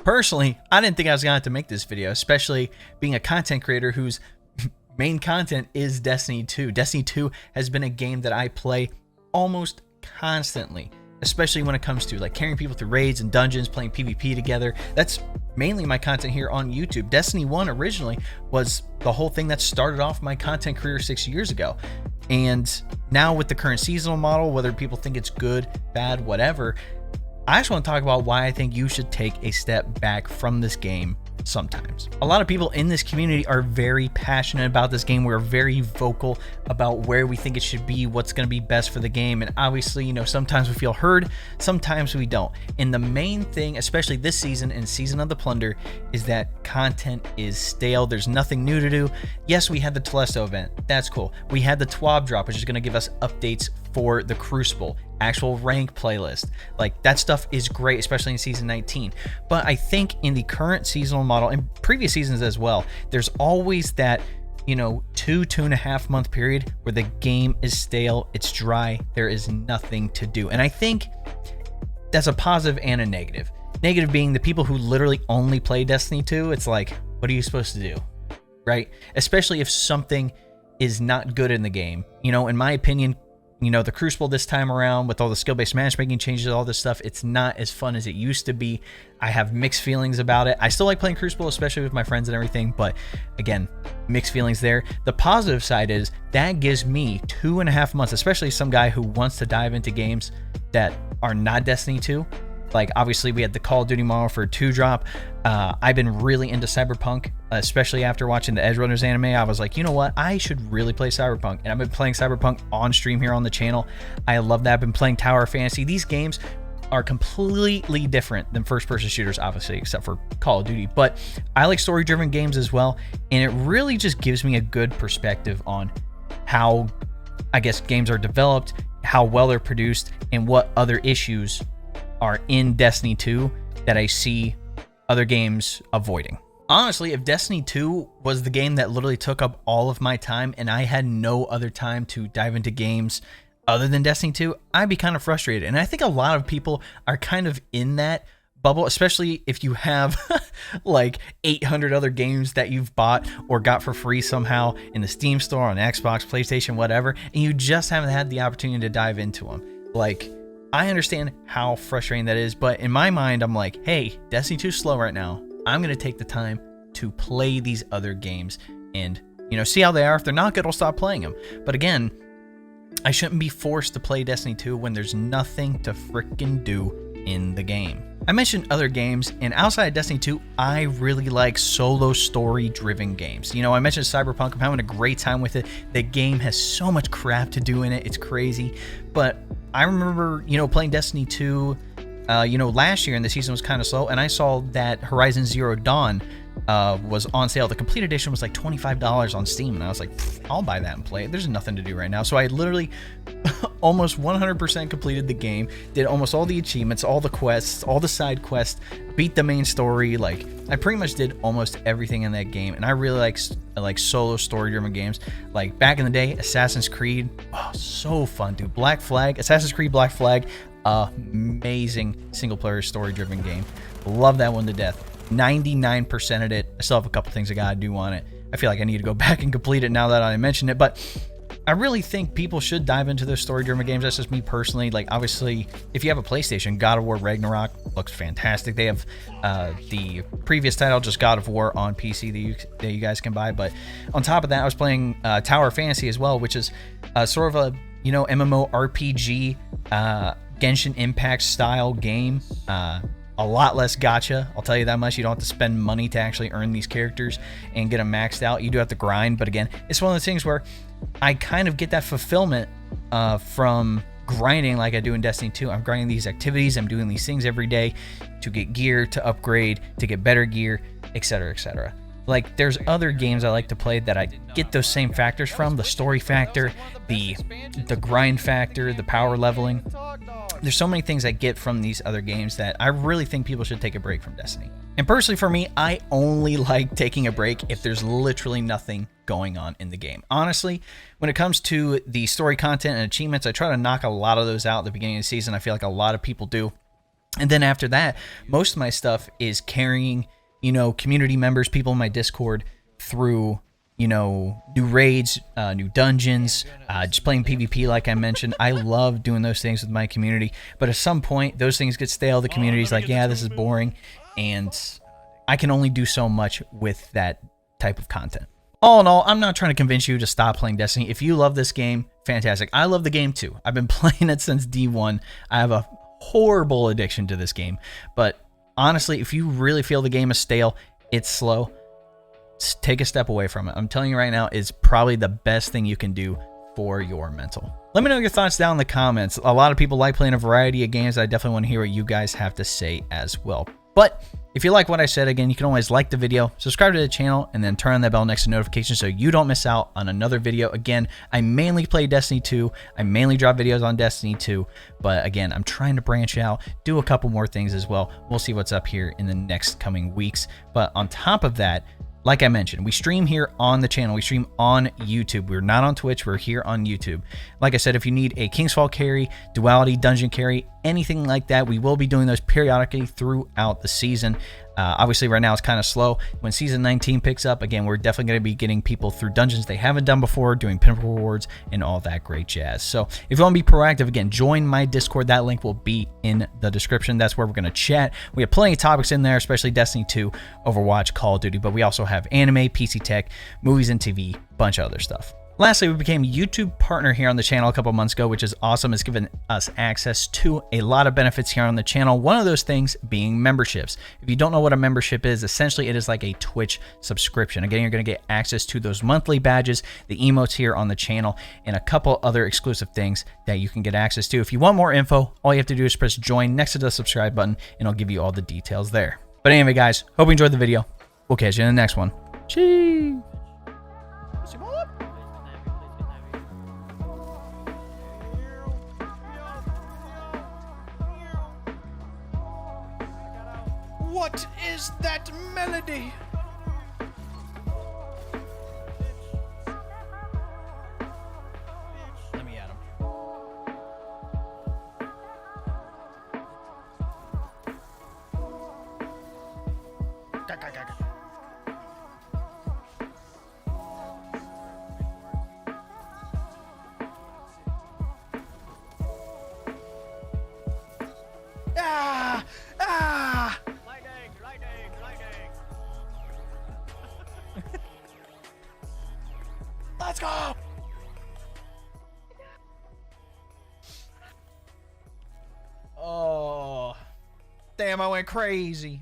Personally, I didn't think I was going to have to make this video, especially being a content creator whose main content is Destiny 2. Destiny 2 has been a game that I play almost constantly, especially when it comes to like carrying people through raids and dungeons, playing PvP together. That's mainly my content here on YouTube. Destiny 1 originally was the whole thing that started off my content career 6 years ago. And now with the current seasonal model, whether people think it's good, bad, whatever, I just want to talk about why I think you should take a step back from this game sometimes. A lot of people in this community are very passionate about this game. We're very vocal about where we think it should be, what's going to be best for the game. And obviously, you know, sometimes we feel heard, sometimes we don't. And the main thing, especially this season and Season of the Plunder, is that content is stale. There's nothing new to do. Yes, we had the Telesto event. That's cool. We had the TWAB drop, which is going to give us updates for the Crucible, actual rank playlist. Like, that stuff is great, especially in Season 19. But I think in the current seasonal model, and previous seasons as well, there's always that, you know, 2.5 month period where the game is stale, it's dry, there is nothing to do. And I think that's a positive and a negative. Negative being the people who literally only play Destiny 2, it's like, what are you supposed to do? Right? Especially if something is not good in the game. You know, in my opinion, you know, the Crucible this time around with all the skill-based matchmaking changes, all this stuff, it's not as fun as it used to be. I have mixed feelings about it. I still like playing Crucible, especially with my friends and everything, but again, mixed feelings there. The positive side is that gives me 2.5 months, especially some guy who wants to dive into games that are not Destiny 2. Like, obviously, we had the Call of Duty model for 2 drop. I've been really into Cyberpunk, especially after watching the Edgerunners anime. I was like, you know what? I should really play Cyberpunk. And I've been playing Cyberpunk on stream here on the channel. I love that. I've been playing Tower Fantasy. These games are completely different than first-person shooters, obviously, except for Call of Duty. But I like story-driven games as well. And it really just gives me a good perspective on how, I guess, games are developed, how well they're produced, and what other issues are in Destiny 2 that I see other games avoiding. Honestly, if Destiny 2 was the game that literally took up all of my time and I had no other time to dive into games other than Destiny 2, I'd be kind of frustrated. And I think a lot of people are kind of in that bubble, especially if you have like 800 other games that you've bought or got for free somehow in the Steam store, on Xbox, PlayStation, whatever, and you just haven't had the opportunity to dive into them. Like, I understand how frustrating that is, but in my mind, I'm like, hey, Destiny 2 is slow right now. I'm going to take the time to play these other games and, you know, see how they are. If they're not good, I'll stop playing them. But again, I shouldn't be forced to play Destiny 2 when there's nothing to frickin' do in the game. I mentioned other games, and outside of Destiny 2, I really like solo story-driven games. You know, I mentioned Cyberpunk. I'm having a great time with it. The game has so much crap to do in it. It's crazy. But I remember, you know, playing Destiny 2, you know, last year, and the season was kind of slow, and I saw that Horizon Zero Dawn was on sale. The complete edition was like $25 on Steam, and I was like, I'll buy that and play it. There's nothing to do right now. So I literally almost 100% completed the game, did almost all the achievements, all the quests, all the side quests, beat the main story. Like, I pretty much did almost everything in that game, and I really like solo story-driven games. Like, back in the day, Assassin's Creed, oh, so fun, dude. Black Flag, Assassin's Creed Black Flag, amazing single-player story-driven game. Love that one to death. 99%ed it. I still have a couple things I gotta do on it. I feel like I need to go back and complete it now that I mentioned it, but I really think people should dive into those story-driven games. That's just me personally. Like, obviously, if you have a PlayStation, God of War Ragnarok looks fantastic. They have the previous title, just God of War, on PC that you guys can buy. But on top of that, I was playing Tower Fantasy as well, which is sort of a, you know, MMORPG, Genshin Impact style game. A lot less gacha, I'll tell you that much. You don't have to spend money to actually earn these characters and get them maxed out. You do have to grind, but again, it's one of those things where I kind of get that fulfillment from grinding like I do in Destiny 2. I'm grinding these activities, I'm doing these things every day to get gear, to upgrade, to get better gear, etc., etc. Like, there's other games I like to play that I get those same factors from, the story factor, the grind factor, the power leveling. There's so many things I get from these other games that I really think people should take a break from Destiny. And personally for me, I only like taking a break if there's literally nothing going on in the game. Honestly, when it comes to the story content and achievements, I try to knock a lot of those out at the beginning of the season. I feel like a lot of people do. And then after that, most of my stuff is carrying, you know, community members, people in my Discord through, you know, new raids, new dungeons, just playing PvP like I mentioned. I love doing those things with my community, but at some point those things get stale. The community's like, yeah, this is boring, and I can only do so much with that type of content. All in all, I'm not trying to convince you to stop playing Destiny. If you love this game, fantastic. I love the game too. I've been playing it since D1. I have a horrible addiction to this game, but honestly, if you really feel the game is stale, it's slow, take a step away from it. I'm telling you right now, it's probably the best thing you can do for your mental. Let me know your thoughts down in the comments. A lot of people like playing a variety of games. I definitely want to hear what you guys have to say as well. But if you like what I said, again, you can always like the video, subscribe to the channel, and then turn on that bell next to notifications so you don't miss out on another video. Again, I mainly play Destiny 2. I mainly drop videos on Destiny 2. But again, I'm trying to branch out, do a couple more things as well. We'll see what's up here in the next coming weeks. But on top of that, like I mentioned, we stream here on the channel. We stream on YouTube. We're not on Twitch. We're here on YouTube. Like I said, if you need a King's Fall carry, Duality, Dungeon carry, anything like that, we will be doing those periodically throughout the season. Obviously, right now it's kind of slow. When Season 19 picks up, again, we're definitely going to be getting people through dungeons they haven't done before, doing pinnacle rewards, and all that great jazz. So if you want to be proactive, again, join my Discord. That link will be in the description. That's where we're going to chat. We have plenty of topics in there, especially Destiny 2, Overwatch, Call of Duty, but we also have anime, PC tech, movies and TV, bunch of other stuff. Lastly, we became a YouTube partner here on the channel a couple months ago, which is awesome. It's given us access to a lot of benefits here on the channel. One of those things being memberships. If you don't know what a membership is, essentially it is like a Twitch subscription. Again, you're going to get access to those monthly badges, the emotes here on the channel, and a couple other exclusive things that you can get access to. If you want more info, all you have to do is press join next to the subscribe button, and I'll give you all the details there. But anyway, guys, hope you enjoyed the video. We'll catch you in the next one. Cheers. What is that melody? Let me at him. Ah! Ah! Let's go! Oh, damn, I went crazy.